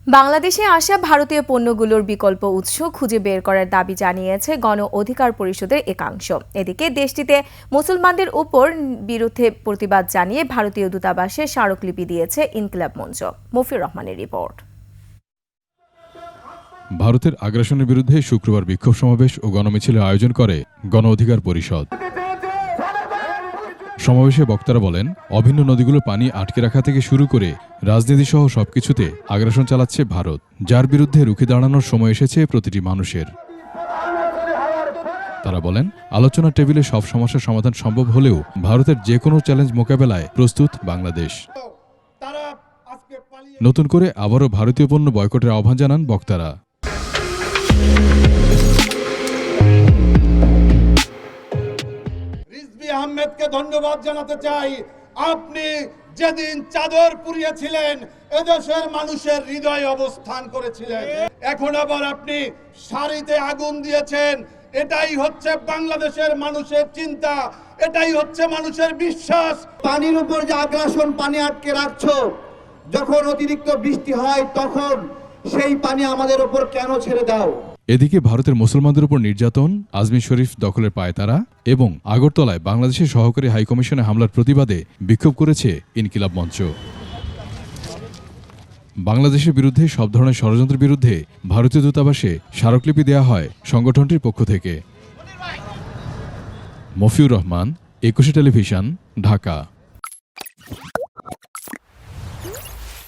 বাংলাদেশে আসা ভারতীয় পণ্যগুলোর বিকল্প উৎস খুঁজে বের করার দাবি জানিয়েছে গণ অধিকার পরিষদের একাংশ। এদিকে দেশটিতে মুসলমানদের উপর বিরুদ্ধে প্রতিবাদ জানিয়ে ভারতীয় দূতাবাসে স্মারকলিপি দিয়েছে ইনকিলাব মঞ্চ। মফিউর রহমানের রিপোর্ট। ভারতের আগ্রাসনের বিরুদ্ধে শুক্রবার বিক্ষোভ সমাবেশ ও গণমিছিলের আয়োজন করে গণ অধিকার পরিষদ। সমাবেশে বক্তারা বলেন, অভিন্ন নদীগুলোর পানি আটকে রাখা থেকে শুরু করে রাজনীতি সহ সবকিছুতে আগ্রাসন চালাচ্ছে ভারত, যার বিরুদ্ধে রুখে দাঁড়ানোর সময় এসেছে প্রতিটি মানুষের। তারা বলেন, আলোচনার টেবিলে সব সমস্যার সমাধান সম্ভব হলেও ভারতের যে কোনো চ্যালেঞ্জ মোকাবেলায় প্রস্তুত বাংলাদেশ। নতুন করে আবারও ভারতীয় পণ্য বয়কটের আহ্বান জানান বক্তারা। আহমেদকে ধন্যবাদ জানাতে চাই। আপনি যেদিন চাদর পুড়িয়েছিলেন এদেশের মানুষের হৃদয়ে অবস্থান করেছিলেন, এখন আবার আপনি শাড়িতে আগুন দিয়েছেন। এটাই হচ্ছে বাংলাদেশের মানুষের চিন্তা, এটাই হচ্ছে মানুষের বিশ্বাস। পানির উপর যে আগ্রাসন, পানি আটকে রাখছো, যখন অতিরিক্ত বৃষ্টি হয় তখন সেই পানি আমাদের উপর কেন ছেড়ে দাও? এদিকে ভারতের মুসলমানদের উপর নির্যাতন, আজমির শরীফ দখলের পায়তারা এবং আগরতলায় বাংলাদেশের সহকারী হাইকমিশনে হামলার প্রতিবাদে বিক্ষোভ করেছে ইনকিলাব মঞ্চ। বাংলাদেশের বিরুদ্ধে সব ধরনের ষড়যন্ত্রের বিরুদ্ধে ভারতীয় দূতাবাসে স্মারকলিপি দেওয়া হয় সংগঠনটির পক্ষ থেকে। মফিউর রহমান, 21 টেলিভিশন, ঢাকা।